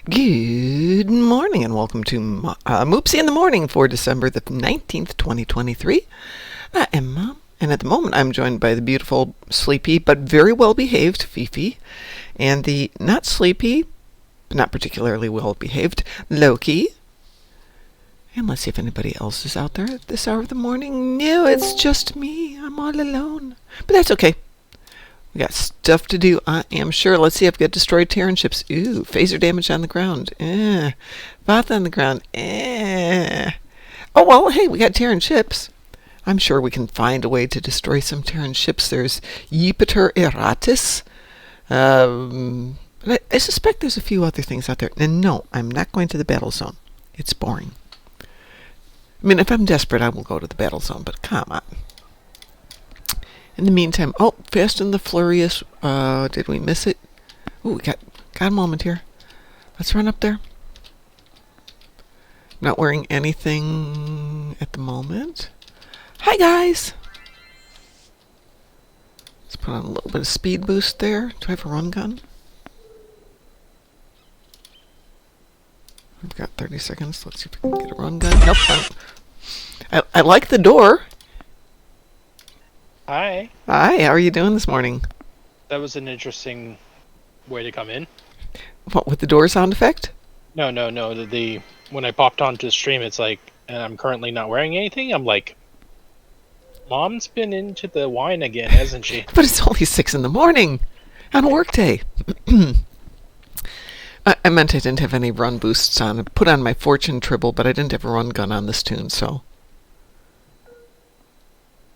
Good morning and welcome to Moopsy in the Morning for December the 19th, 2023. I am Mom, and at the moment I'm joined by the beautiful, sleepy, but very well-behaved Fifi, and the not sleepy, but not particularly well-behaved Loki. And let's see if anybody else is out there at this hour of the morning. No, it's just me. I'm all alone. But that's okay. We got stuff to do, I am sure. Let's see, I've got destroyed Terran ships. Ooh, phaser damage on the ground. Both on the ground. Oh, well, hey, we got Terran ships. I'm sure we can find a way to destroy some Terran ships. There's Jupiter Eratis. I suspect there's a few other things out there. And no, I'm not going to the battle zone. It's boring. I mean, if I'm desperate, I will go to the battle zone, but come on. In the meantime, Fast and the Furious, did we miss it? Ooh, we got a moment here. Let's run up there. Not wearing anything at the moment. Hi, guys! Let's put on a little bit of speed boost there. Do I have a run gun? I've got 30 seconds. Let's see if we can get a run gun. Nope. I like the door. Hi. Hi, how are you doing this morning? That was an interesting way to come in. What, with the door sound effect? No. The when I popped onto the stream, it's like, and I'm currently not wearing anything. I'm like, Mom's been into the wine again, hasn't she? But it's only 6 in the morning on a work day. I meant I didn't have any run boosts on. I put on my fortune tribble, but I didn't have a run gun on this tune, so.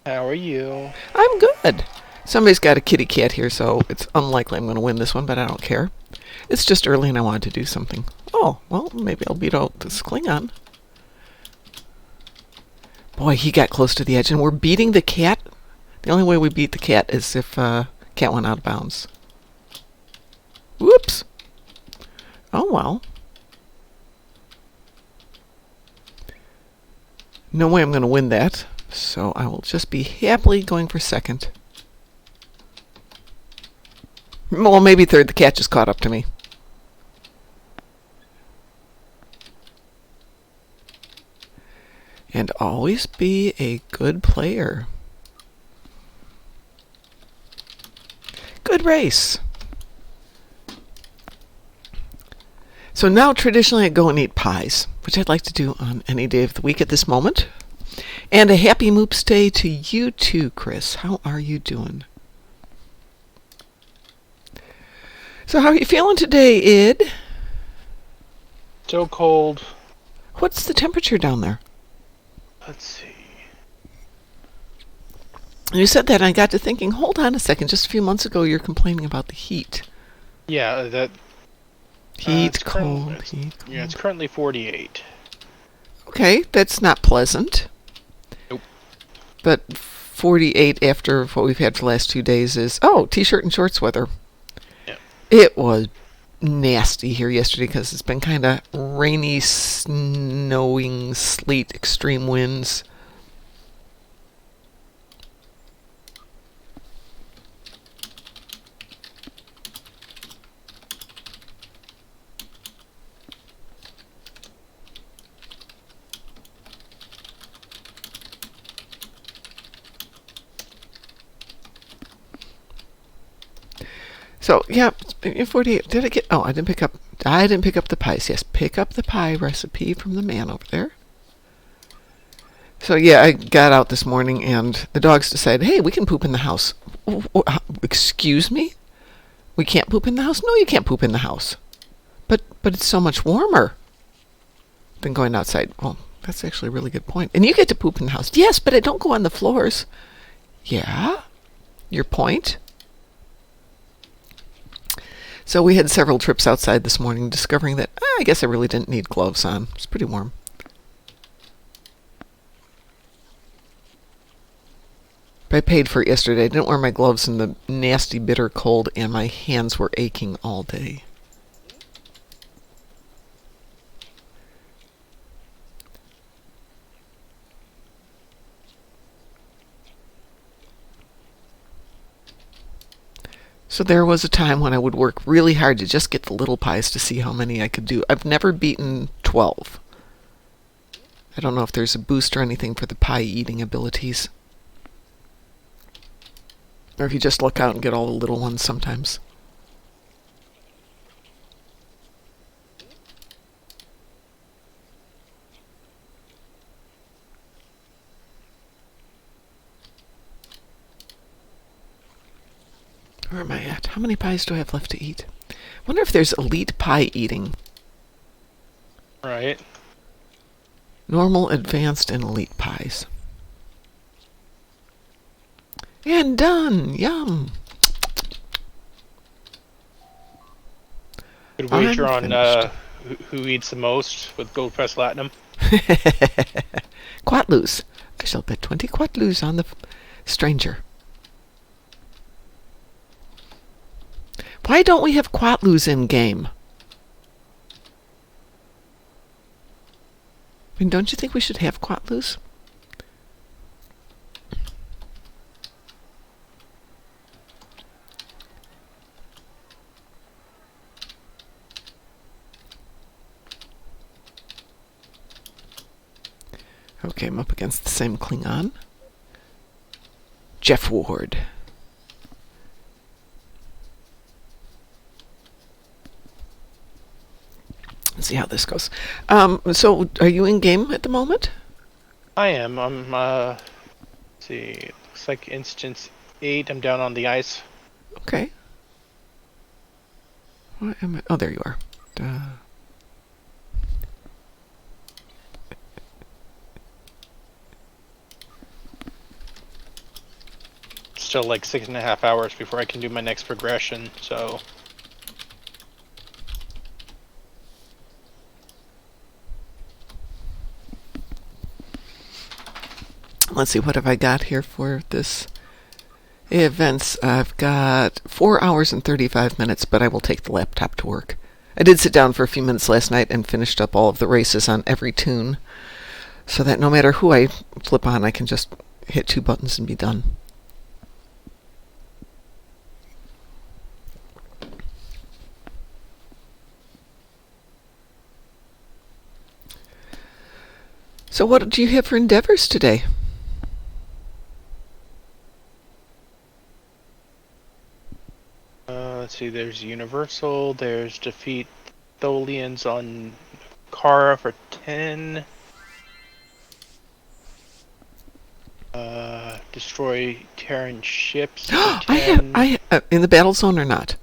How are you? I'm good. Somebody's got a kitty cat here, so it's unlikely I'm going to win this one, but I don't care. It's just early and I wanted to do something. Oh, well, maybe I'll beat out this Klingon. Boy, he got close to the edge, and we're beating the cat. The only way we beat the cat is if cat went out of bounds. Whoops. Oh, well. No way I'm going to win that. So I will just be happily going for second. Well, maybe third. The cat just caught up to me. And always be a good player. Good race. So now traditionally I go and eat pies, which I'd like to do on any day of the week at this moment. And a happy Moops Day to you too, Chris. How are you doing? So how are you feeling today, Ed? So cold. What's the temperature down there? Let's see. You said that and I got to thinking, hold on a second. Just a few months ago you were complaining about the heat. Yeah, that... Heat, cold, heat, cold. Yeah, it's currently 48. Okay, that's not pleasant. Nope. But 48 after what we've had for the last 2 days is, t-shirt and shorts weather. Yeah. It was nasty here yesterday because it's been kind of rainy, snowing, sleet, extreme winds. So, yeah, 48. Did I get... Oh, I didn't pick up the pies. Yes, pick up the pie recipe from the man over there. So, yeah, I got out this morning and the dogs decided, hey, we can poop in the house. Excuse me? We can't poop in the house? No, you can't poop in the house. But it's so much warmer than going outside. Well, that's actually a really good point. And you get to poop in the house. Yes, but I don't go on the floors. Yeah? Your point? So we had several trips outside this morning, discovering that I guess I really didn't need gloves on. It's pretty warm. But I paid for it yesterday. I didn't wear my gloves in the nasty, bitter cold, and my hands were aching all day. So there was a time when I would work really hard to just get the little pies to see how many I could do. I've never beaten 12. I don't know if there's a boost or anything for the pie eating abilities. Or if you just look out and get all the little ones sometimes. Where am I at? How many pies do I have left to eat? I wonder if there's elite pie eating. Right. Normal, advanced, and elite pies. And done! Yum! Good wager I'm on finished. who eats the most with Gold Press Platinum. Quatloos. I shall bet 20 quatloos on the stranger. Why don't we have quatloos in game? I mean, don't you think we should have quatloos? Okay, I'm up against the same Klingon. Jeff Ward. Let's see how this goes. So, are you in game at the moment? I am. I'm, let's see. Looks like instance 8. I'm down on the ice. Okay. What am I? Oh, there you are. Still like 6.5 hours before I can do my next progression, so. Let's see, what have I got here for this events? I've got 4 hours and 35 minutes, but I will take the laptop to work. I did sit down for a few minutes last night and finished up all of the races on every tune, so that no matter who I flip on, I can just hit 2 buttons and be done. So what do you have for endeavors today? Let's see, there's Universal, there's defeat Tholians on Kara for 10. Destroy Terran ships for 10. I have in the battle zone or not?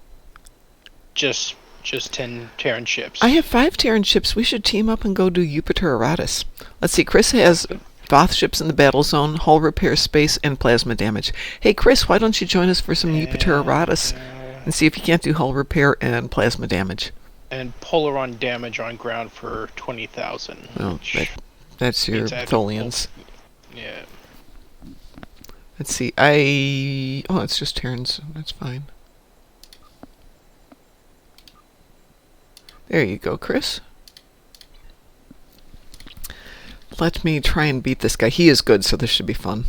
Just 10 Terran ships. I have 5 Terran ships. We should team up and go do Jupiter Aratus. Let's see, Chris has Voth ships in the battle zone, hull repair, space, and plasma damage. Hey, Chris, why don't you join us for some Jupiter Aratus and see if you can't do hull repair and plasma damage? And Polaron damage on ground for 20,000. Well, that's your Tholians. Yeah. Let's see, oh, it's just Terrans. That's fine. There you go, Chris. Let me try and beat this guy. He is good, so this should be fun.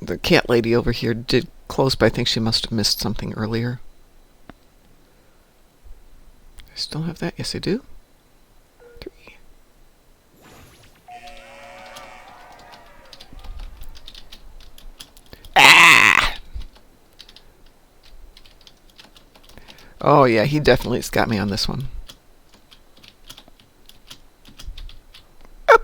The cat lady over here did close, but I think she must have missed something earlier. I still have that? Yes, I do. 3. Ah! Oh, yeah, he definitely's got me on this one. Up.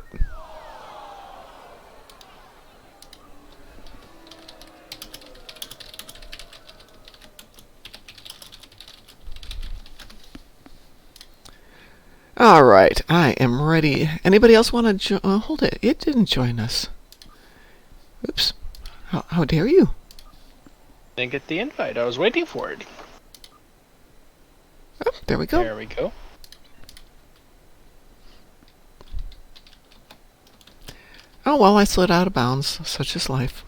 All right, I am ready. Anybody else want to hold it? It didn't join us. Oops. How dare you? Didn't get the invite. I was waiting for it. Oh, there we go. There we go. Oh, well, I slid out of bounds. Such is life.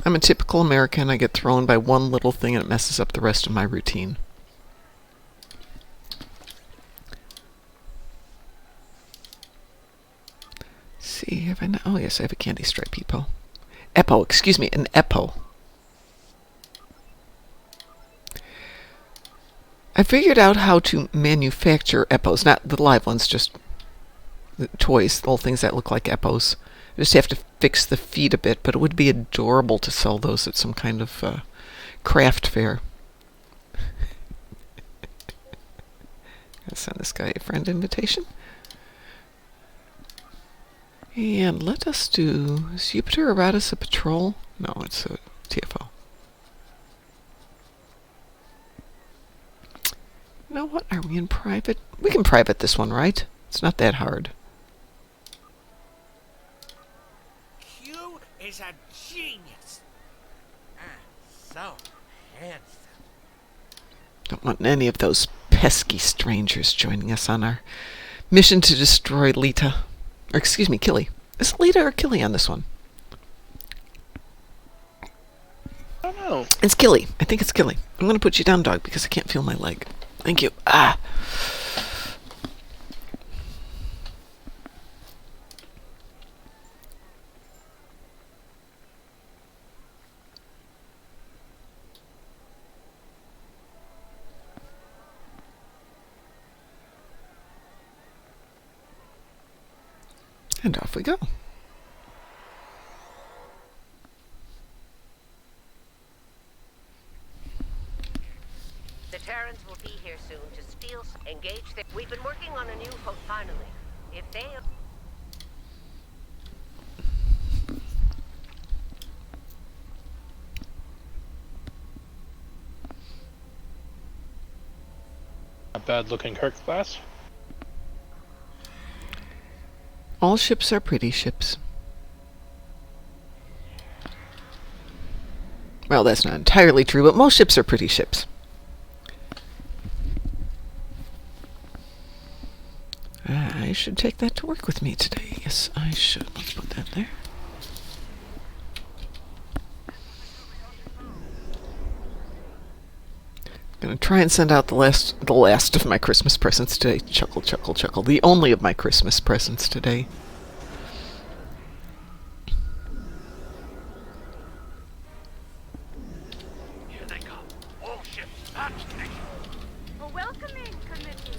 I'm a typical American. I get thrown by one little thing and it messes up the rest of my routine. see, have I not? Oh, yes, I have a candy stripe Epo. Epo, excuse me, an Epo. I figured out how to manufacture Epos, not the live ones, just the toys, little things that look like Epos. I just have to fix the feet a bit, but it would be adorable to sell those at some kind of craft fair. I'll send this guy a friend invitation. And let us do... Is Jupiter Eratus a patrol? No, it's a TFO. You know what? Are we in private? We can private this one, right? It's not that hard. Q is a genius. So handsome. Don't want any of those pesky strangers joining us on our mission to destroy Lita. Or excuse me, Killy. Is it Lita or Killy on this one? I don't know. It's Killy. I think it's Killy. I'm going to put you down, dog, because I can't feel my leg. Thank you. Ah. And off we go. The Terrans will be here soon to steal, engage. We've been working on a new hook finally. If they... A bad looking Kirk class. All ships are pretty ships. Well, that's not entirely true, but most ships are pretty ships. I should take that to work with me today. Yes, I should. Let's put that there. Gonna try and send out the last of my Christmas presents today. Chuckle, chuckle, chuckle. The only of my Christmas presents today. Here they come. All ships patch station. A welcoming committee.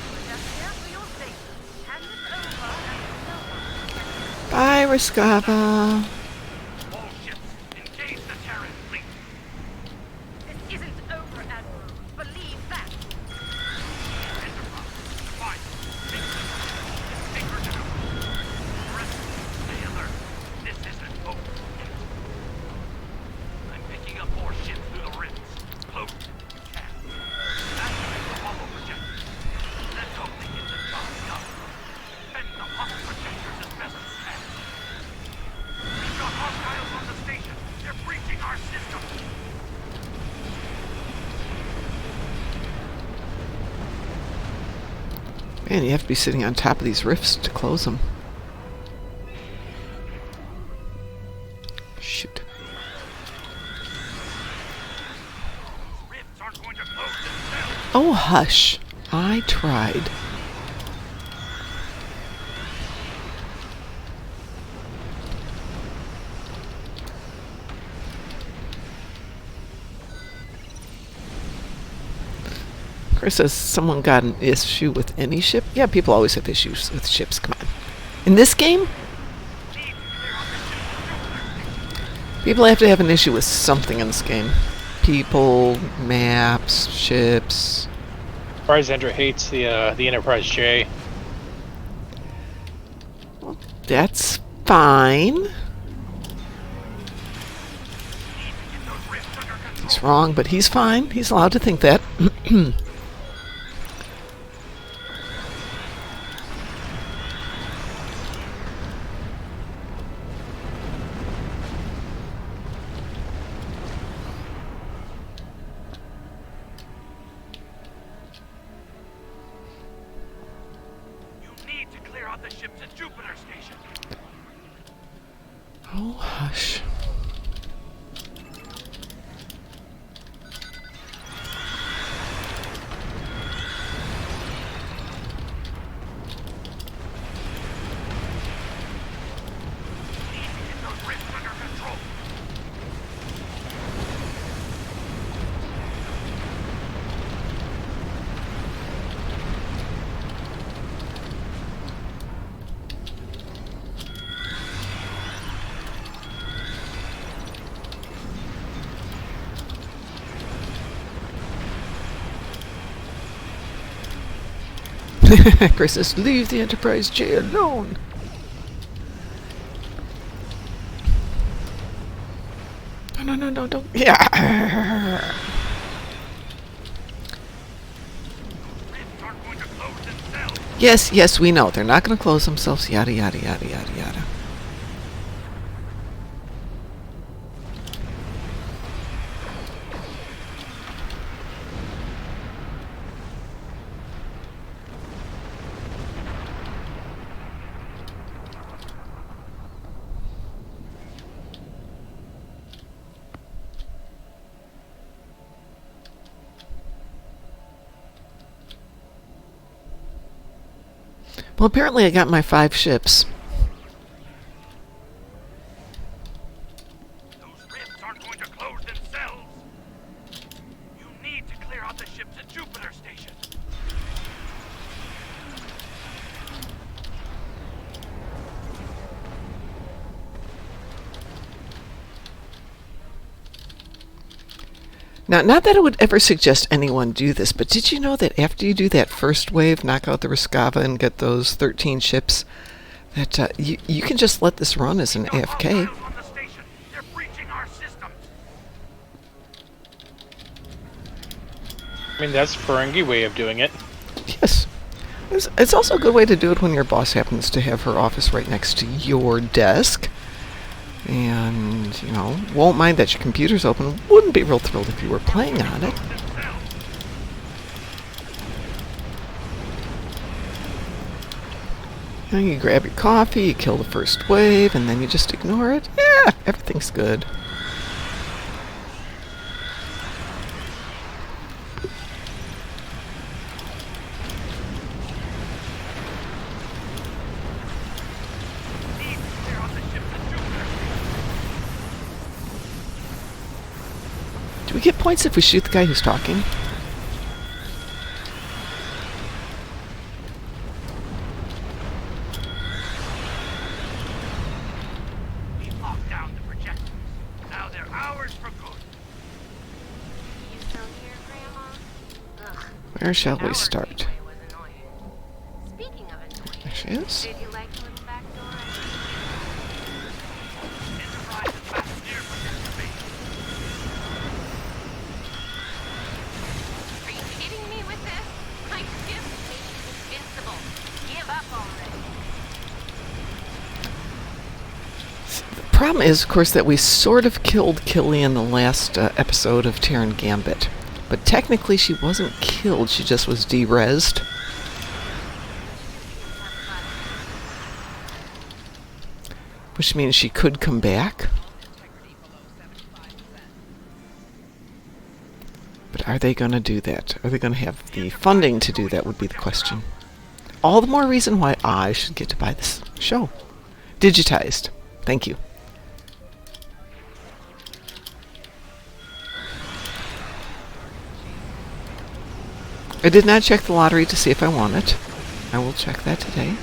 We're just here for your safety. Hand this over and Bye, Riskava. All ships engage the Terran fleet. this isn't over, Admiral. Believe that. Enterprise. Fine. Take her down. Rest. Stay alert. This isn't over. I'm picking up more ships through the rifts. Close. Cast. Activate the bubble projectors. Let's hope they get the job done. Bend the bubble projectors as best we can. We've got hostiles on the station. They're breaching our system. Man, you have to be sitting on top of these rifts to close them. Shoot. Rifts aren't going to close themselves. Oh, hush. I tried. Chris says someone got an issue with any ship. Yeah, people always have issues with ships. Come on. In this game, people have to have an issue with something in this game. People, maps, ships. Surprised Andrew hates the Enterprise J. Well, that's fine. He's wrong, but he's fine. He's allowed to think that. You need to clear out the ships at Jupiter Station. Oh, hush. Chris says, leave the Enterprise J alone. No, don't. Yeah. Rifts aren't going to close themselves. Yes, we know. They're not going to close themselves. Yada, yada, yada, yada, yada. Well, apparently I got my 5 ships. Those rifts aren't going to close themselves. You need to clear out the ships at Jupiter Station. Now, not that I would ever suggest anyone do this, but did you know that after you do that first wave, knock out the Rescava and get those 13 ships, that you can just let this run as an AFK? Hostiles on the station. They're breaching our systems. I mean, that's a Ferengi way of doing it. Yes. It's also a good way to do it when your boss happens to have her office right next to your desk. And, won't mind that your computer's open. Wouldn't be real thrilled if you were playing on it. You grab your coffee, you kill the first wave, and then you just ignore it. Yeah, everything's good. Do we get points if we shoot the guy who's talking? We locked down the projectors. Now they're ours for good. You still here, Grandma? Ugh. Where shall we Our start? gateway was annoying. Speaking of annoying, There she is. did you like the little back door? Enterprise is back near projector base. Are you kidding me with this? My ship is invincible. Give up already. The problem is, of course, that we sort of killed Killy in the last episode of Terran Gambit. But technically she wasn't killed, she just was de-rezzed. Which means she could come back. But are they going to do that? Are they going to have the funding to do that would be the question. All the more reason why I should get to buy this show. Digitized. Thank you. I did not check the lottery to see if I won it. I will check that today.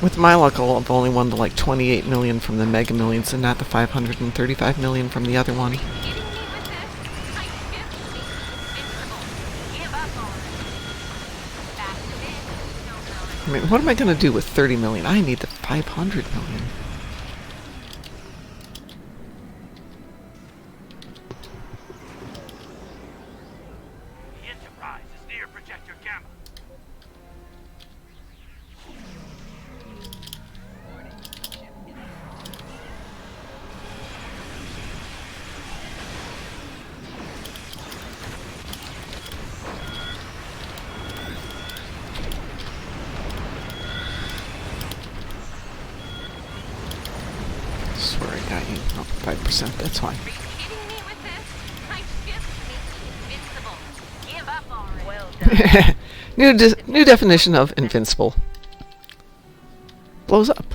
With my luck, I've only won the 28 million from the Mega Millions and not the 535 million from the other one. Kidding me with this? My ship is invincible. Give up already. Back to bed. No, I mean, what am I going to do with 30 million? I need the 500 million. The Enterprise is near projector Gamma. Swear I got you. Oh, 5%, that's fine. Are you kidding me with this? My ship is invincible. Give up already. Well done. New definition of invincible. Blows up.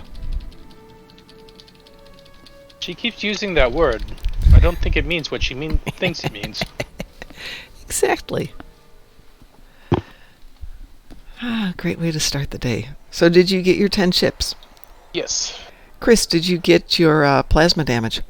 She keeps using that word. I don't think it means what she thinks it means. Exactly. Great way to start the day. So did you get your 10 ships? Yes. Chris, did you get your plasma damage?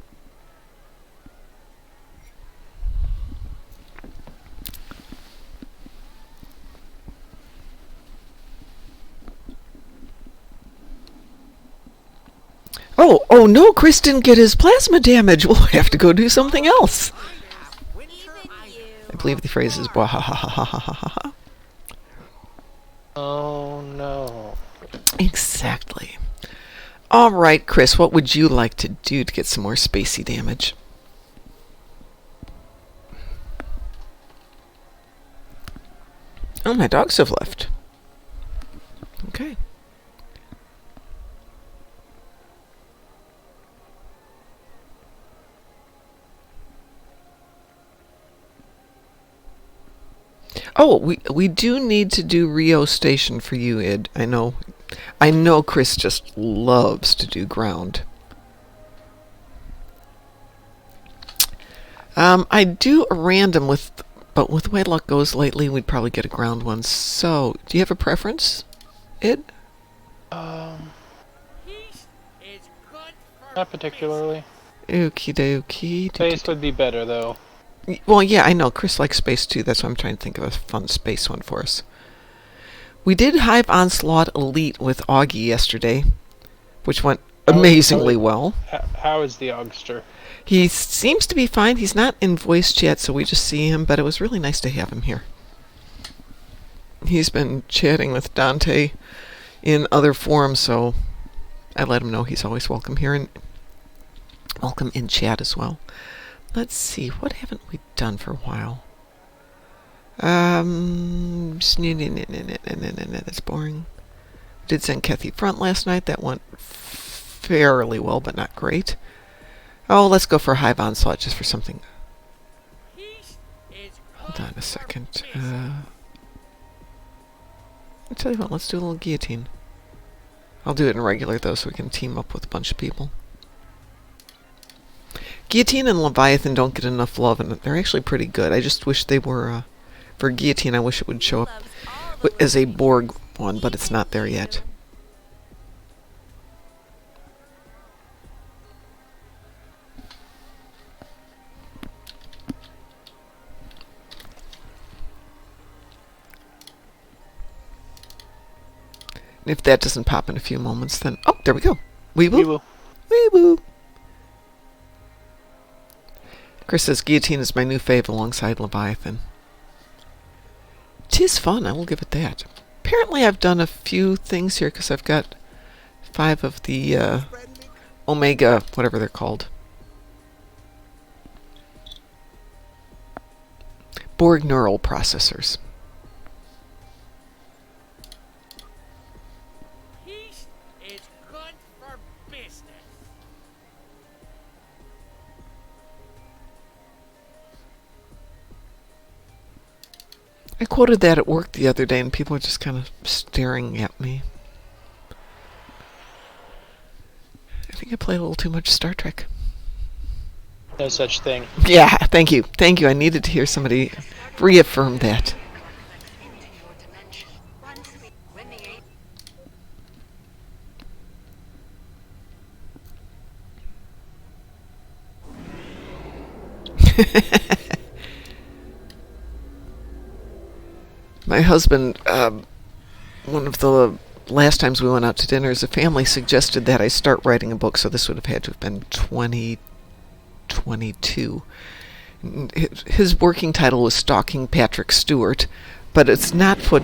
Oh no, Chris didn't get his plasma damage. We'll have to go do something else. I believe the phrase is "blah ha ha ha ha ha ha ha." Oh no. Exactly. All right, Chris, what would you like to do to get some more spacey damage? Oh, my dogs have left. Okay. Oh, we do need to do Rio Station for you, Id. I know Chris just loves to do ground. I do a random but with the way luck goes lately, we'd probably get a ground one. So, do you have a preference, Id? Not particularly. Okie dokie. Space would be better though. Well, yeah, I know. Chris likes space too. That's why I'm trying to think of a fun space one for us. We did Hive Onslaught Elite with Augie yesterday, which went amazingly well. How is the Augster? He seems to be fine. He's not in voice chat, so we just see him, but it was really nice to have him here. He's been chatting with Dante in other forums, so I let him know he's always welcome here and welcome in chat as well. Let's see, what haven't we done for a while? That's boring. Did send Kathy Front last night. That went fairly well, but not great. Oh, let's go for Hive Onslaught just for something. Hold on a second. I'll tell you what, let's do a little guillotine. I'll do it in regular, though, so we can team up with a bunch of people. Guillotine and Leviathan don't get enough love, and they're actually pretty good. I just wish they were... for Guillotine, I wish it would show up as a Borg one, but it's not there yet. If that doesn't pop in a few moments, then... Oh, there we go. Weeboo. Weeboo. Chris says Guillotine is my new fave alongside Leviathan. 'Tis fun, I will give it that. Apparently I've done a few things here because I've got 5 of the Omega, whatever they're called. Borg neural processors. I quoted that at work the other day, and people were just kind of staring at me. I think I play a little too much Star Trek. No such thing. Yeah, thank you. Thank you. I needed to hear somebody reaffirm that. My husband, one of the last times we went out to dinner as a family, suggested that I start writing a book, so this would have had to have been 2022. His working title was Stalking Patrick Stewart, but it's not what,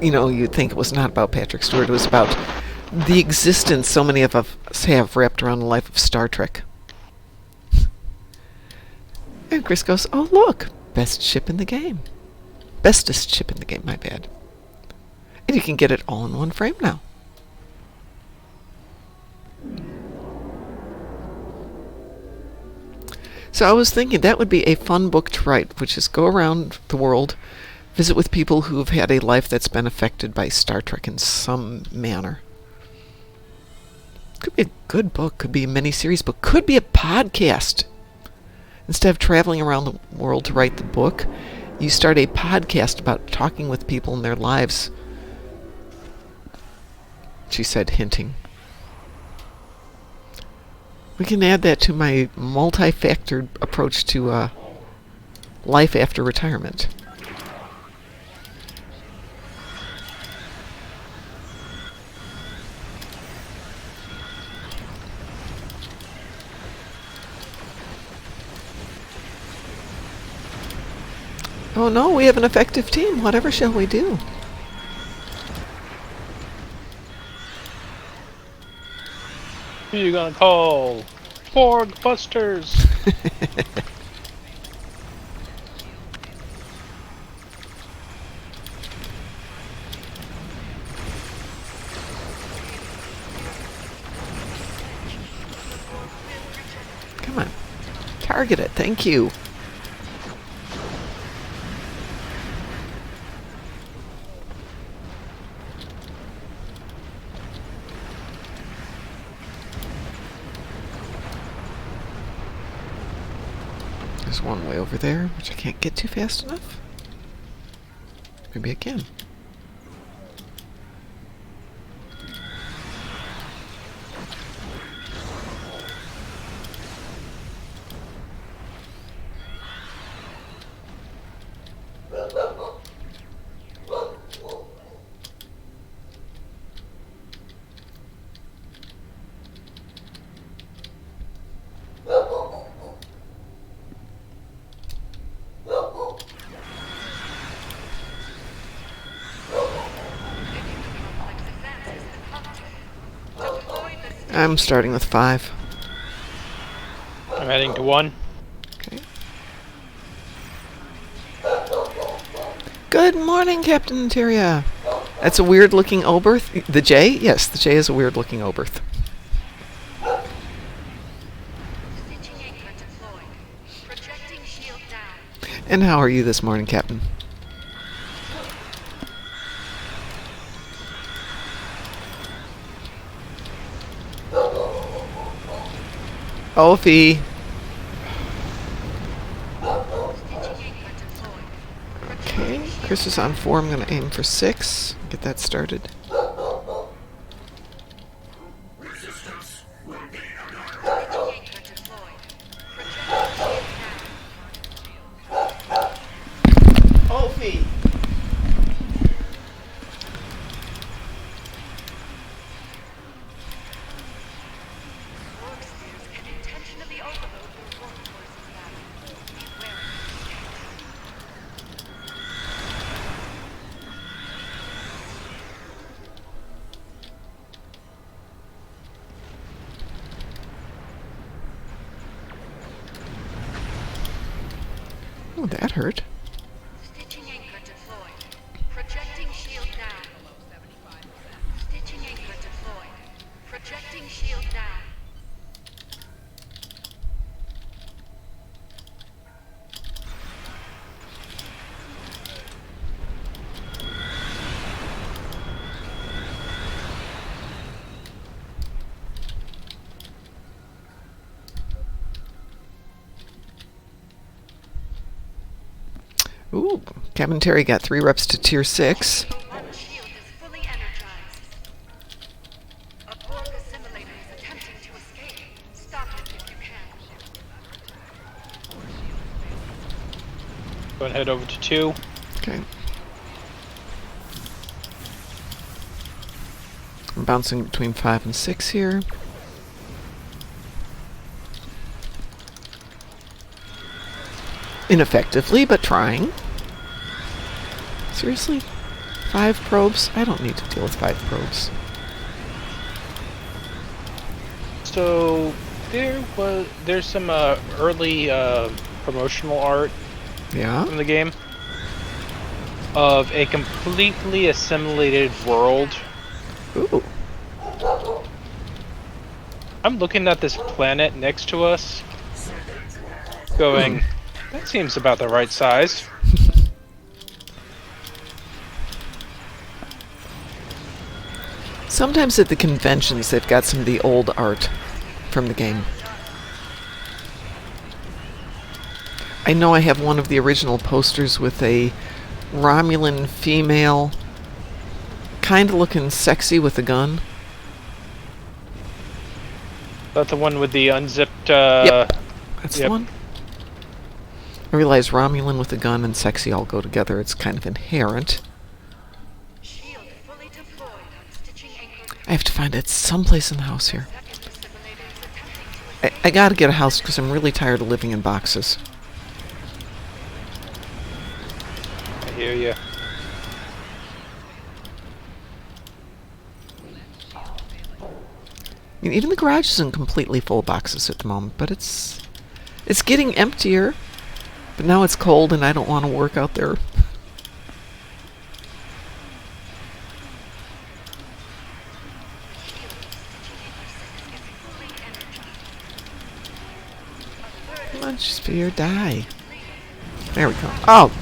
you'd think. It was not about Patrick Stewart. It was about the existence so many of us have wrapped around the life of Star Trek. And Chris goes, oh, look, best ship in the game. Bestest ship in the game, my bad. And you can get it all in one frame now. So I was thinking that would be a fun book to write, which is go around the world, visit with people who have had a life that's been affected by Star Trek in some manner. Could be a good book, could be a mini-series book, could be a podcast. Instead of traveling around the world to write the book, you start a podcast about talking with people in their lives. She said, hinting. We can add that to my multi-factored approach to life after retirement. Oh no, we have an effective team. Whatever shall we do? Who you gonna call? Porg Busters! Come on. Target it. Thank you. There's one way over there, which I can't get to fast enough. Maybe I can. I'm starting with 5. I'm heading to 1. Okay. Good morning, Captain Interior. That's a weird-looking Oberth. The J? Yes, the J is a weird-looking Oberth. Stitching anchor deployed. Projecting shield down. And how are you this morning, Captain? Ophi. Okay, Chris is on 4. I'm going to aim for 6. Get that started. Ophi. Oh, that hurt. Stitching anchor deployed. Projecting shield down. Stitching anchor deployed. Projecting shield down. Ooh, Captain Terry got 3 reps to tier 6. One shield is fully energized. A Borg assimilator is attempting to escape. Stop it if you can. Go and head over to 2. Okay. I'm bouncing between 5 and 6 here. Ineffectively, but trying. Seriously? 5 probes? I don't need to deal with 5 probes. So there's some early promotional art Yeah? from the game of a completely assimilated world. Ooh. I'm looking at this planet next to us, going, that seems about the right size. Sometimes at the conventions they've got some of the old art from the game. I know I have one of the original posters with a Romulan female, kind of looking sexy with a gun. That the one with the unzipped. Yep, that's the yep. one. I realize Romulan with a gun and sexy all go together. It's kind of inherent. Shield fully deployed. Stitching anchor. I have to find it someplace in the house here. Second assimilator is attempting to I gotta get a house because I'm really tired of living in boxes. mean, even the garage isn't completely full of boxes at the moment, but it's getting emptier. But now it's cold and I don't want to work out there. Lunch sphere, die. There we go. Oh!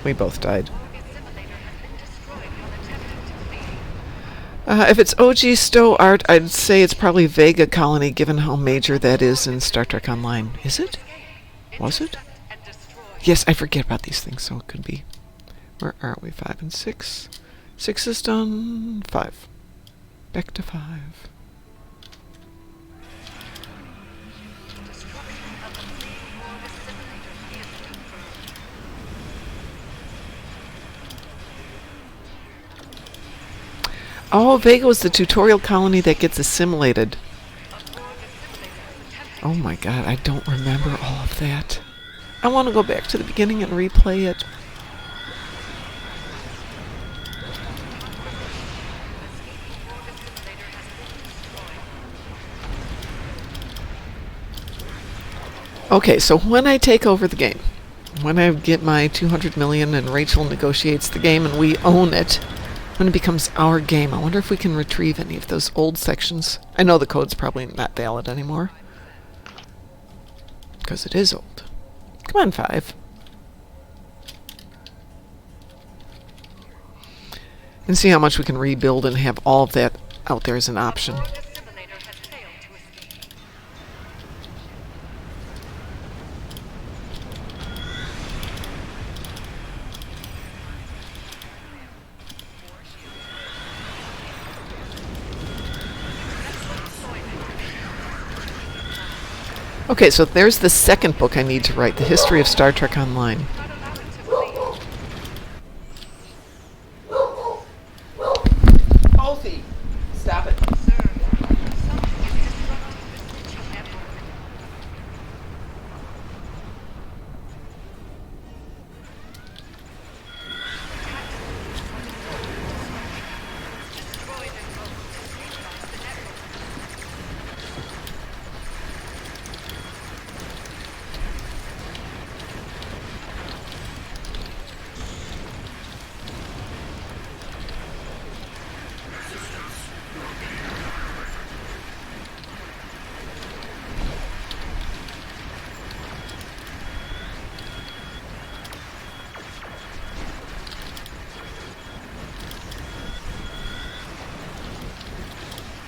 We both died. If it's OG Stowe art, I'd say it's probably Vega Colony, given how major that is in Star Trek Online. Is it? Was it? Yes, I forget about these things, so it could be. Where are we? 5 and 6. 6 is done. 5. Back to 5. Oh, Vega was the tutorial colony that gets assimilated. Oh my god, I don't remember all of that. I want to go back to the beginning and replay it. Okay, so when I take over the game, when I get my 200 million and Rachel negotiates the game and we own it, when it becomes our game, I wonder if we can retrieve any of those old sections. I know the code's probably not valid anymore, because it is old. Come on, 5. And see how much we can rebuild and have all of that out there as an option. Okay, so there's the second book I need to write, The History of Star Trek Online. Alfie, stop it.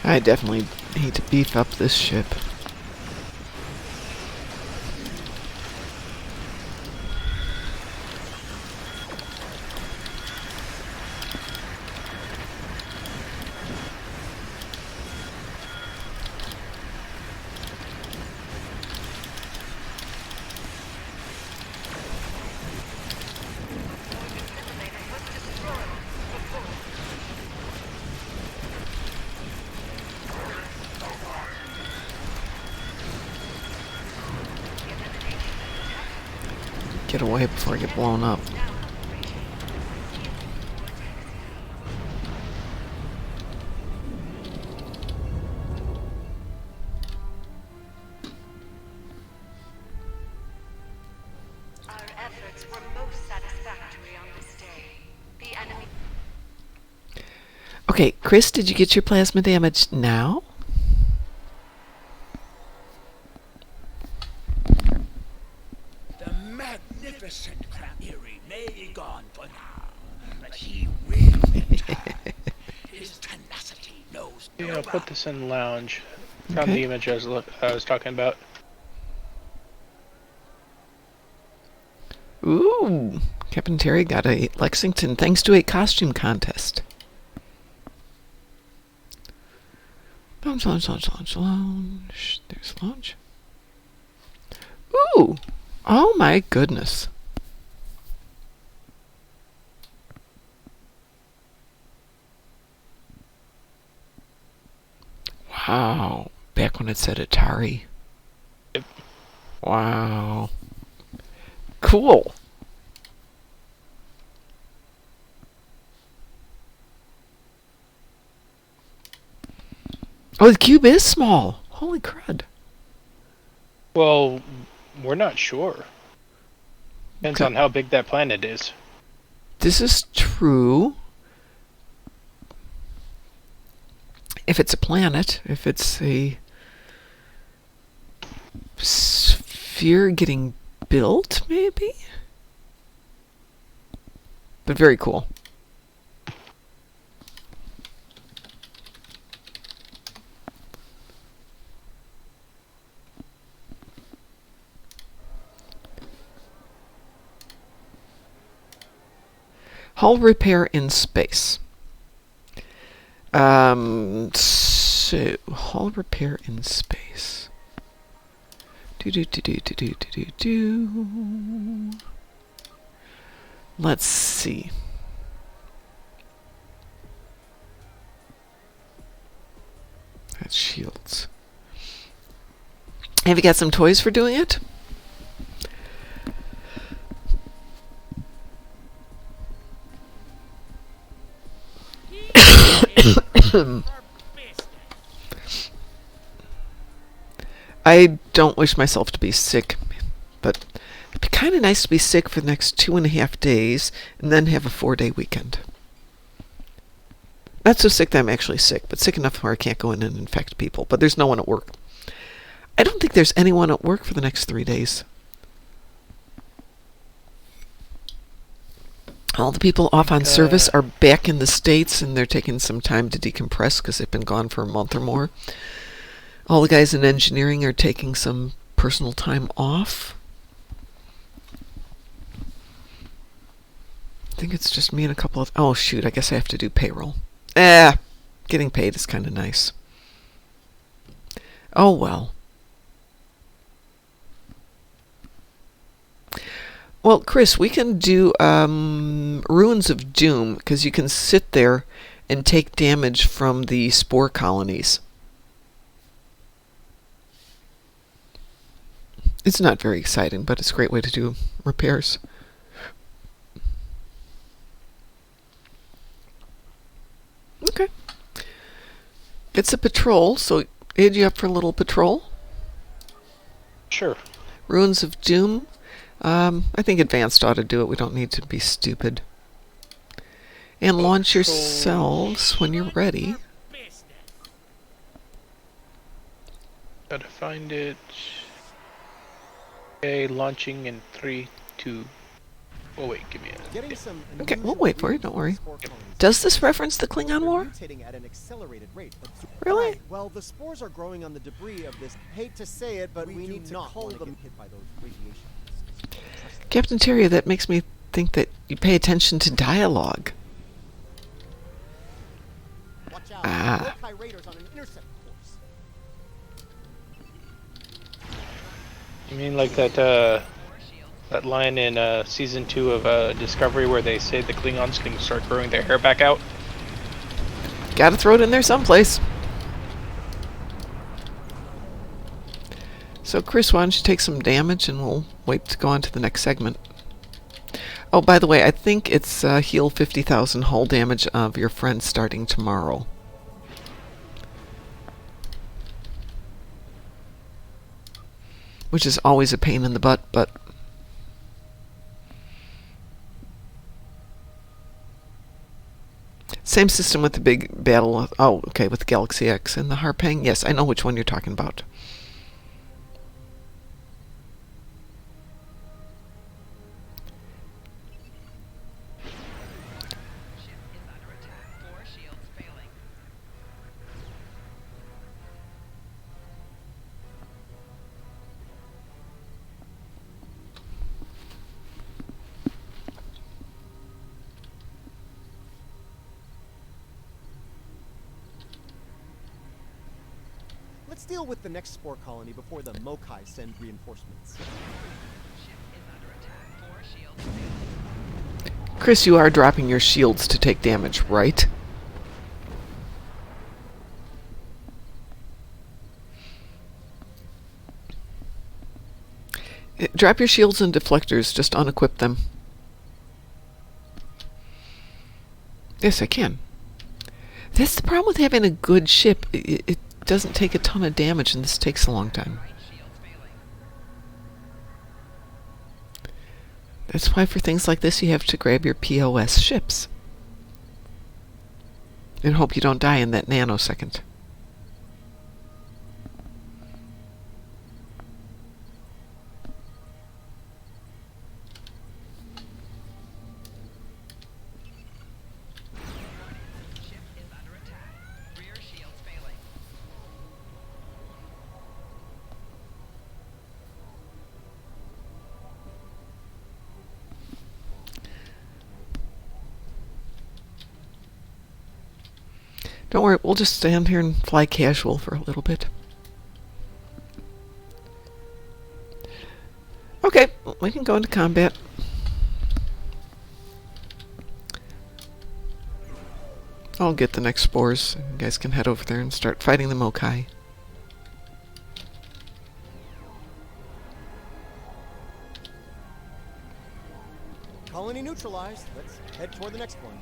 I definitely need to beef up this ship. Get away before I get blown up. Our efforts were most satisfactory on this day. The enemy. Okay, Chris, did you get your plasma damage now? The magnificent Kramiri may be gone for now, but he will return. His tenacity knows no Yeah, I'll put bounds. this in lounge. Found Okay. the image I was talking about. Ooh, Captain Terry got a Lexington thanks to a costume contest. Lounge, lounge, lounge, lounge, lounge. There's lounge. Ooh, oh my goodness. Wow, back when it said Atari. Yep. Wow. Cool. Oh, the cube is small. Holy crud. Well, we're not sure. Depends Okay. on how big that planet is. This is true. If it's a planet, if it's a sphere getting built, maybe? But very cool. Hull repair in space. So hull repair in space. Do. Let's see. That's shields. Have you got some toys for doing it? I don't wish myself to be sick, but it'd be kind of nice to be sick for the next 2.5 days and then have a 4-day weekend. Not so sick that I'm actually sick, but sick enough where I can't go in and infect people. But there's no one at work. I don't think there's anyone at work for the next 3 days. All the people off on service are back in the States, and they're taking some time to decompress because they've been gone for a month or more. All the guys in engineering are taking some personal time off. I think it's just me and a couple of... Oh, shoot, I guess I have to do payroll. Getting paid is kind of nice. Oh, well. Well, Chris, we can do Ruins of Doom, because you can sit there and take damage from the spore colonies. It's not very exciting, but it's a great way to do repairs. Okay. It's a patrol, so Ed, you up for a little patrol? Sure. Ruins of Doom. I think Advanced ought to do it. We don't need to be stupid. And launch yourselves when you're ready. Gotta find it. Okay, launching in 3, 2. Oh wait, give me a... Okay, we'll wait for you, don't worry. Does this reference the Klingon War? Really? Well, the spores are growing on the debris of this. Hate to say it, but we need to call them hit by those radiation. Captain Terry, that makes me think that you pay attention to dialogue. Watch out. Ah. Raiders on an intercept course. You mean like that line in season 2 of Discovery where they say the Klingons can start growing their hair back out? Gotta throw it in there someplace. So, Chris, why don't you take some damage and we'll wait to go on to the next segment. Oh, by the way, I think it's heal 50,000 hull damage of your friend starting tomorrow. Which is always a pain in the butt, but... Same system with the big battle... Oh, okay, with the Galaxy X and the Harpang. Yes, I know which one you're talking about. Let's deal with the next spore colony before the Mokai send reinforcements. Chris, you are dropping your shields to take damage, right? Drop your shields and deflectors, just unequip them. Yes, I can. That's the problem with having a good ship. doesn't take a ton of damage, and this takes a long time. That's why for things like this you have to grab your POS ships. And hope you don't die in that nanosecond. Don't worry, we'll just stand here and fly casual for a little bit. Okay, we can go into combat. I'll get the next spores. You guys can head over there and start fighting the Mokai. Colony neutralized. Let's head toward the next one.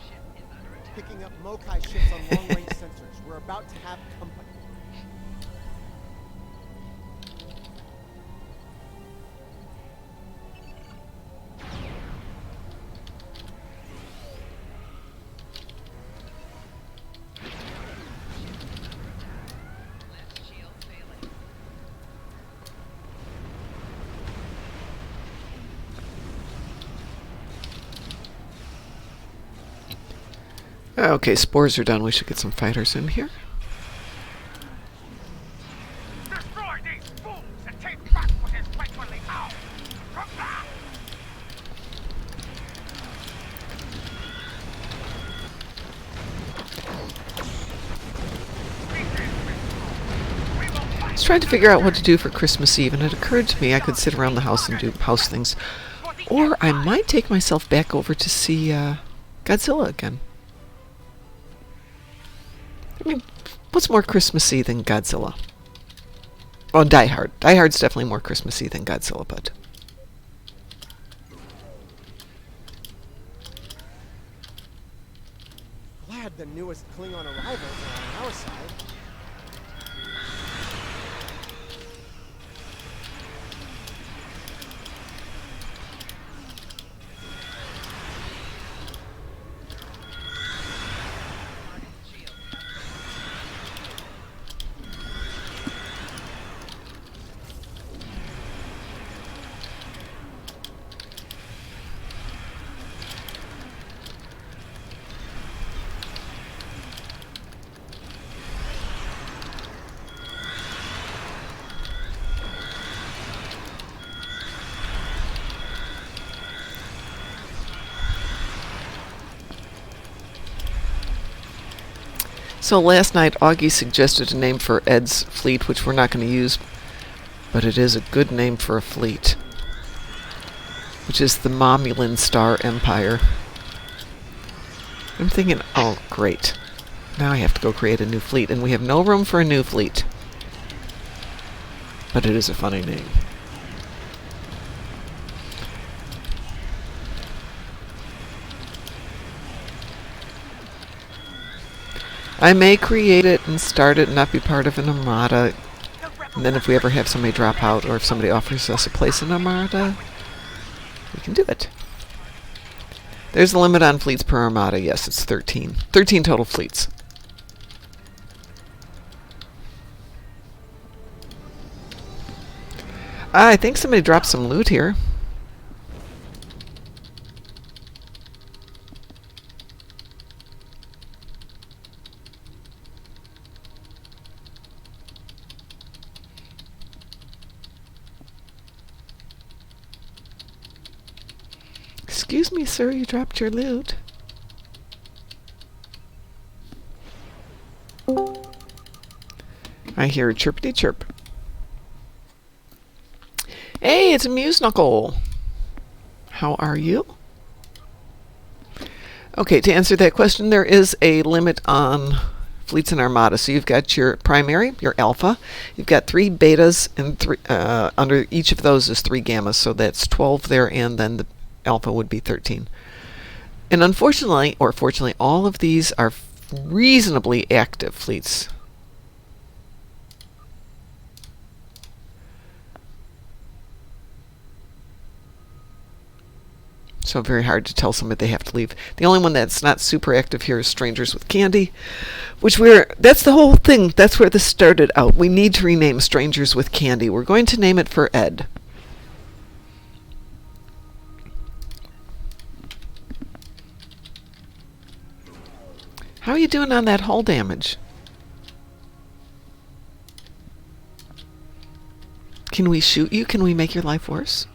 Picking up Mokai ships on long-range sensors. We're about to have company. Okay, spores are done. We should get some fighters in here. Destroy these fools and take back what is rightfully ours. Come back! I was trying to figure out what to do for Christmas Eve, and it occurred to me I could sit around the house and do house things. Or I might take myself back over to see Godzilla again. I mean, what's more Christmassy than Godzilla? Well, Die Hard. Die Hard's definitely more Christmassy than Godzilla, but... Glad the newest Klingon arrivals are on our side. So last night, Augie suggested a name for Ed's fleet, which we're not going to use, but it is a good name for a fleet, which is the Momulan Star Empire. I'm thinking, oh, great. Now I have to go create a new fleet, and we have no room for a new fleet. But it is a funny name. I may create it and start it and not be part of an armada. And then if we ever have somebody drop out, or if somebody offers us a place in an armada, we can do it. There's a limit on fleets per armada. Yes, it's 13. 13 total fleets. I think somebody dropped some loot here. Excuse me, sir, you dropped your loot. I hear a chirpity chirp. Hey, it's a Muse Knuckle. How are you? Okay, to answer that question, there is a limit on fleets and armada. So you've got your primary, your alpha. You've got 3 betas, and under each of those is 3 gammas. So that's 12 there, and then the alpha would be 13. And unfortunately, or fortunately, all of these are reasonably active fleets. So very hard to tell somebody they have to leave. The only one that's not super active here is Strangers with Candy, which that's the whole thing. That's where this started out. We need to rename Strangers with Candy. We're going to name it for Ed. How are you doing on that hull damage? Can we shoot you? Can we make your life worse?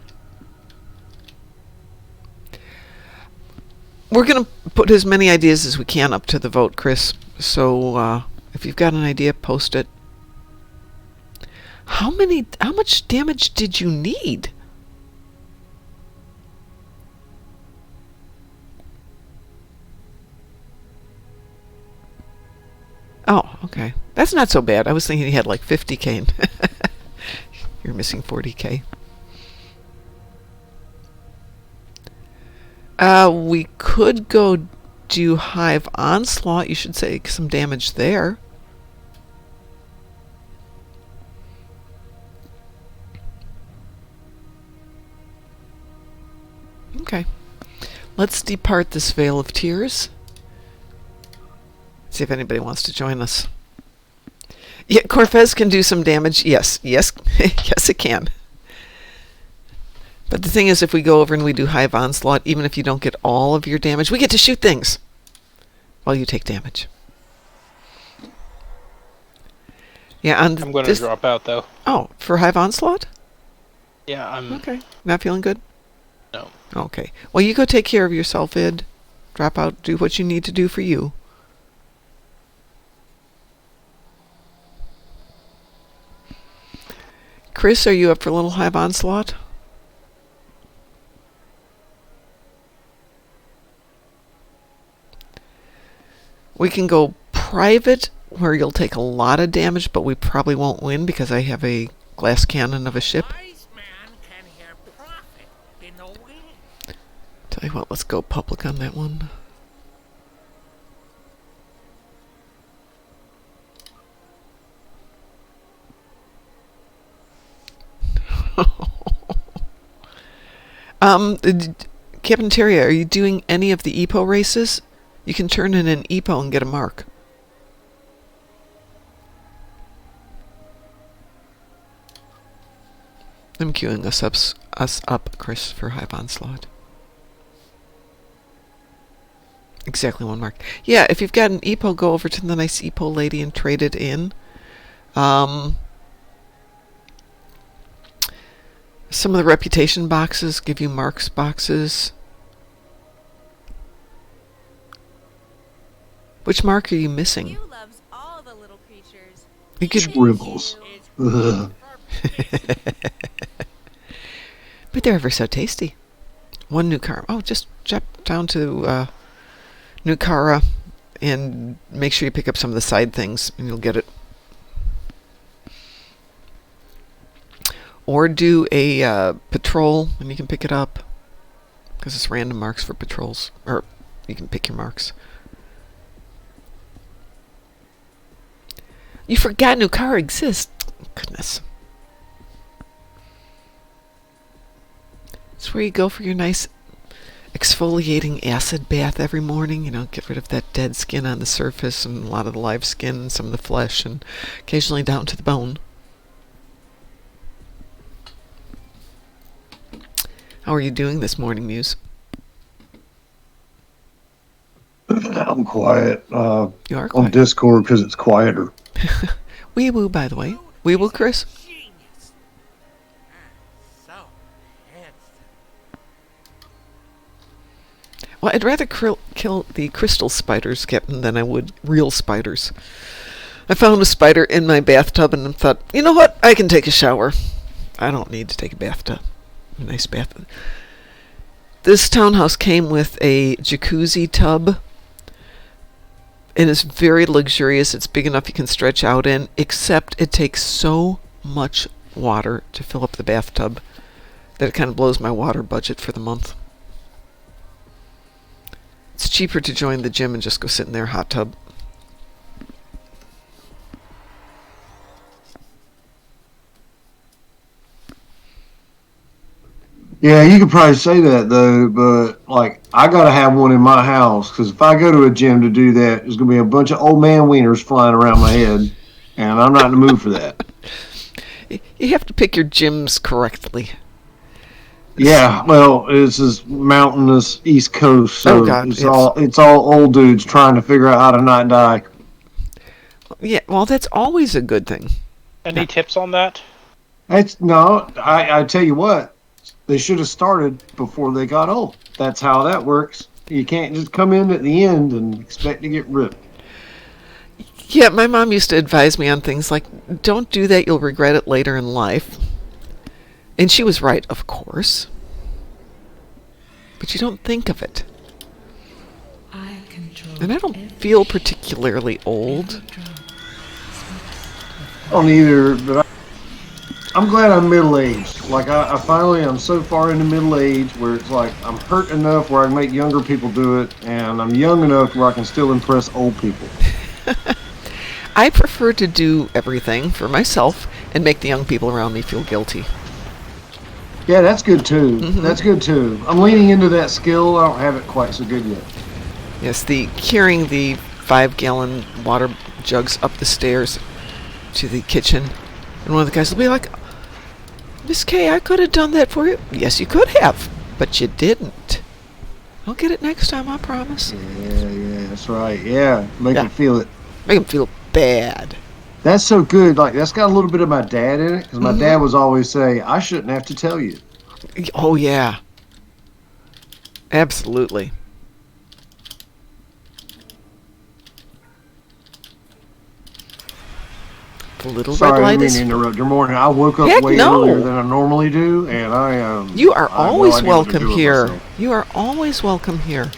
We're going to put as many ideas as we can up to the vote, Chris. So if you've got an idea, post it. How much damage did you need? Oh, okay. That's not so bad. I was thinking he had like 50k. You're missing 40k. We could go do Hive Onslaught. You should say some damage there. Okay. Let's depart this Vale of Tears. See if anybody wants to join us. Yeah, Corfez can do some damage. Yes, yes, yes, it can. But the thing is, if we go over and we do Hive Onslaught, even if you don't get all of your damage, we get to shoot things while you take damage. Yeah, I'm going to drop out, though. Oh, for Hive Onslaught? Yeah, I'm... Okay. Not feeling good? No. Okay. Well, you go take care of yourself, Id. Drop out, do what you need to do for you. Chris, are you up for a little Hive Onslaught? We can go private, where you'll take a lot of damage, but we probably won't win because I have a glass cannon of a ship. Tell you what, let's go public on that one. Captain Terry, are you doing any of the EPO races? You can turn in an EPO and get a mark. I'm queuing us up, Chris, for Hive Onslaught. Exactly one mark. Yeah, if you've got an EPO, go over to the nice EPO lady and trade it in. Some of the reputation boxes give you marks boxes. Which mark are you missing? You loves all the little creatures. You could Scribbles. Ugh. But they're ever so tasty. One Nukara. Oh, just jump down to Nukara and make sure you pick up some of the side things and you'll get it. Or do a patrol and you can pick it up. Because it's random marks for patrols. Or you can pick your marks. You forgot Nukara exists. Goodness. It's where you go for your nice exfoliating acid bath every morning. You know, get rid of that dead skin on the surface and a lot of the live skin and some of the flesh and occasionally down to the bone. How are you doing this morning, Muse? I'm quiet. You are quiet. On Discord because it's quieter. Wee woo, by the way. Wee woo, Chris? Genius. So handsome. Well, I'd rather kill the crystal spiders, Captain, than I would real spiders. I found a spider in my bathtub and thought, you know what? I can take a shower. I don't need to take a bathtub. A nice bath. This townhouse came with a jacuzzi tub. And it's very luxurious. It's big enough you can stretch out in, except it takes so much water to fill up the bathtub that it kind of blows my water budget for the month. It's cheaper to join the gym and just go sit in their hot tub. Yeah, you could probably say that though, but like I gotta have one in my house because if I go to a gym to do that, there's gonna be a bunch of old man wieners flying around my head, and I'm not in the mood for that. You have to pick your gyms correctly. Yeah, well, this is mountainous East Coast, Oh so God, it's all old dudes trying to figure out how to not die. yeah. Well, that's always a good thing. Any tips on that? It's no, I tell you what, they should have started before they got old. That's how that works. You can't just come in at the end and expect to get ripped. Yeah, my mom used to advise me on things like, "Don't do that; you'll regret it later in life." And she was right, of course. But you don't think of it. And I don't feel particularly old. I don't either, but I'm glad I'm middle aged. Like I finally I'm so far into middle age where it's like I'm hurt enough where I can make younger people do it, and I'm young enough where I can still impress old people. I prefer to do everything for myself and make the young people around me feel guilty. Yeah, that's good too. That's good too. I'm leaning into that skill. I don't have it quite so good yet. Yes, the carrying the 5-gallon water jugs up the stairs to the kitchen, and one of the guys will be like, "Miss Kay, I could have done that for you." Yes, you could have, but you didn't. I'll get it next time, I promise. Yeah, that's right. Yeah, make them feel it. Make them feel bad. That's so good. Like that's got a little bit of my dad in it because my dad was always say, "I shouldn't have to tell you." Oh yeah, absolutely. The little Sorry, red I light didn't mean to is. interrupt your morning. I woke up Heck way no. earlier than I normally do, and You are I have no always idea what to do welcome with here. myself. You are always welcome here.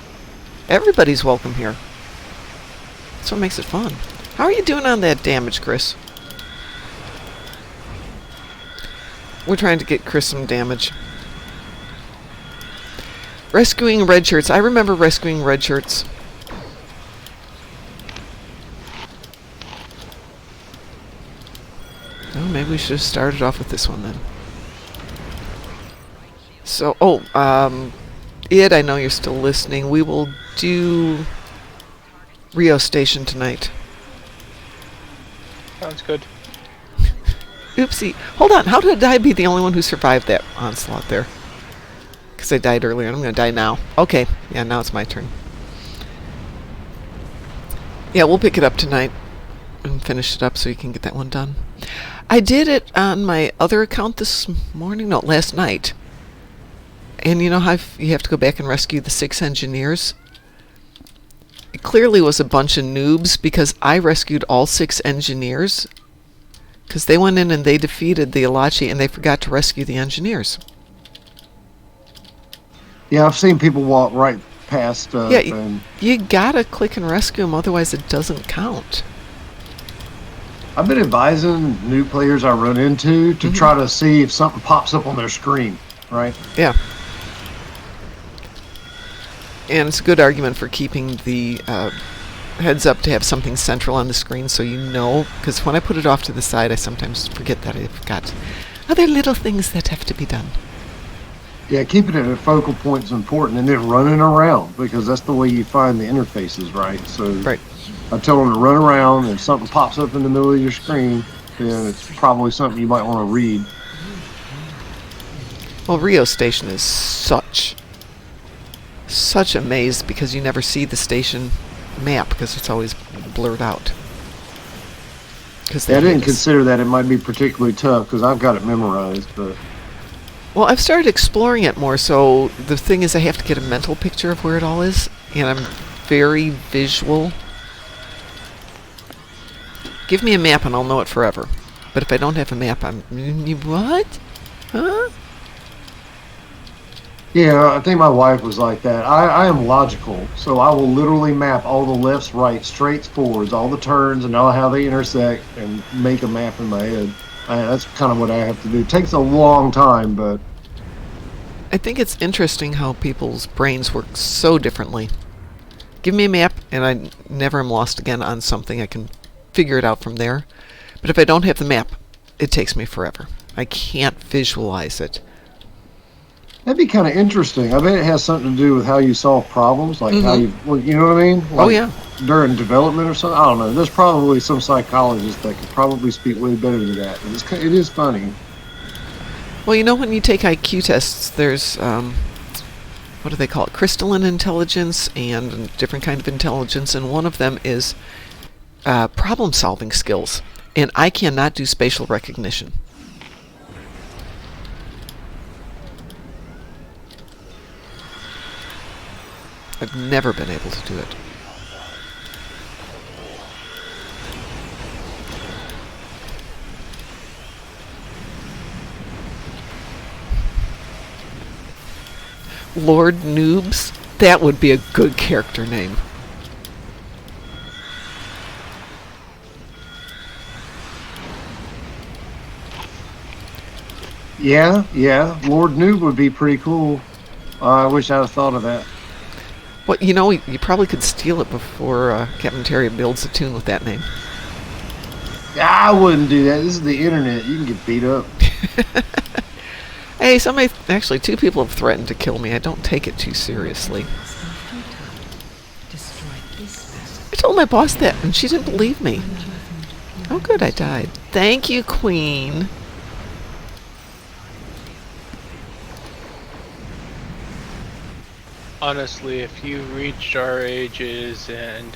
Everybody's welcome here. That's what makes it fun. How are you doing on that damage, Chris? We're trying to get Chris some damage. Rescuing red shirts. I remember rescuing red shirts. Oh, maybe we should have started off with this one then. So, Id, I know you're still listening. We will do Rio Station tonight. Sounds good. Oopsie. Hold on. How did I be the only one who survived that onslaught there? Because I died earlier and I'm going to die now. Okay. Yeah, now it's my turn. Yeah, we'll pick it up tonight and finish it up so you can get that one done. I did it on my other account this morning. No, last night. And you know how you have to go back and rescue the 6 engineers? It clearly was a bunch of noobs because I rescued all 6 engineers because they went in and they defeated the Alachi and they forgot to rescue the engineers. Yeah, I've seen people walk right past. Yeah, you gotta click and rescue them, otherwise it doesn't count. I've been advising new players I run into to try to see if something pops up on their screen, right? Yeah. And it's a good argument for keeping the heads up to have something central on the screen so you know, because when I put it off to the side, I sometimes forget that I've got other little things that have to be done. Yeah, keeping it at a focal point is important, and then running around because that's the way you find the interfaces, right? So Right. I tell them to run around, and if something pops up in the middle of your screen, then it's probably something you might want to read. Well, Rio Station is such a maze because you never see the station map because it's always blurred out. Yeah, I didn't consider that it might be particularly tough because I've got it memorized, but Well, I've started exploring it more, so the thing is I have to get a mental picture of where it all is, and I'm very visual. Give me a map and I'll know it forever. But if I don't have a map, I'm... What? Huh? yeah, I think my wife was like that. I am logical, so I will literally map all the lefts, rights, straights, forwards, all the turns, and all how they intersect, and make a map in my head. That's kind of what I have to do. It takes a long time, but I think it's interesting how people's brains work so differently. Give me a map, and I never am lost again on something. I can figure it out from there. But if I don't have the map, it takes me forever. I can't visualize it. That'd be kind of interesting. I bet it has something to do with how you solve problems, like how you, well, you know what I mean? Like Oh, yeah. During development or something. I don't know. There's probably some psychologist that could probably speak way better to that. It is funny. Well, when you take IQ tests, there's, what do they call it? Crystalline intelligence and a different kind of intelligence, and one of them is problem-solving skills. And I cannot do spatial recognition. I've never been able to do it. Lord Noobs? That would be a good character name. Yeah. Lord Noob would be pretty cool. I wish I'd have thought of that. Well, you probably could steal it before Captain Terry builds a tune with that name. I wouldn't do that. This is the internet. You can get beat up. Hey, actually, 2 people have threatened to kill me. I don't take it too seriously. I told my boss that, and she didn't believe me. Oh, good, I died. Thank you, Queen. Honestly, if you reached our ages and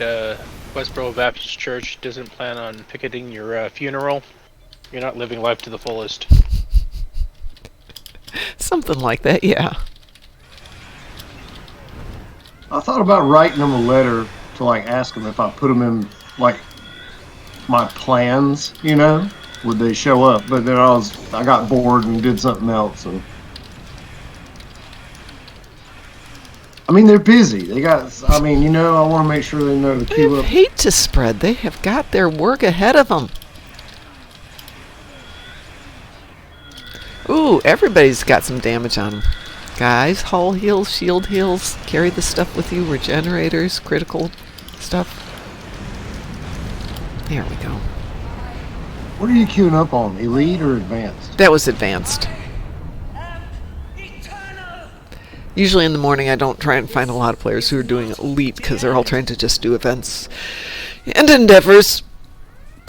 Westboro Baptist Church doesn't plan on picketing your funeral, you're not living life to the fullest. Something like that, yeah. I thought about writing them a letter to ask them if I put them in my plans, would they show up? But then I got bored and did something else. And I mean, they're busy. They got. I want to make sure they know to keep I up. hate to spread. They have got their work ahead of them. Ooh, everybody's got some damage on them. Guys, hull heals, shield heals, carry the stuff with you, regenerators, critical stuff. There we go. What are you queuing up on? Elite or advanced? That was advanced. Usually in the morning I don't try and find a lot of players who are doing elite because they're all trying to just do events and endeavors.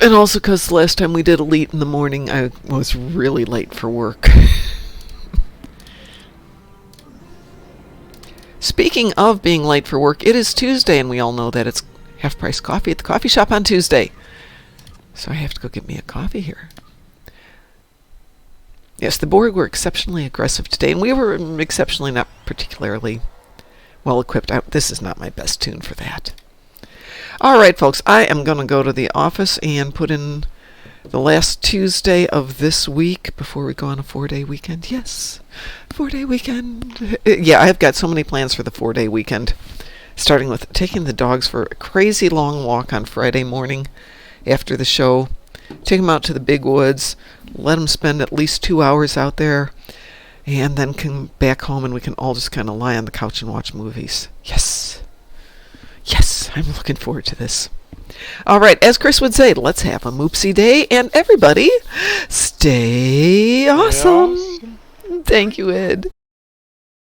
And also because the last time we did elite in the morning I was really late for work. Speaking of being late for work, it is Tuesday and we all know that it's half-price coffee at the coffee shop on Tuesday. So I have to go get me a coffee here. Yes, the Borg were exceptionally aggressive today, and we were exceptionally not particularly well equipped. This is not my best tune for that. All right, folks, I am going to go to the office and put in the last Tuesday of this week before we go on a 4-day weekend. Yes, 4-day weekend. Yeah, I've got so many plans for the 4-day weekend, starting with taking the dogs for a crazy long walk on Friday morning after the show. Take them out to the big woods, let them spend at least 2 hours out there, and then come back home and we can all just kind of lie on the couch and watch movies. Yes. Yes, I'm looking forward to this. All right, as Chris would say, let's have a Moopsy day, and everybody, stay awesome. Thank you, Ed.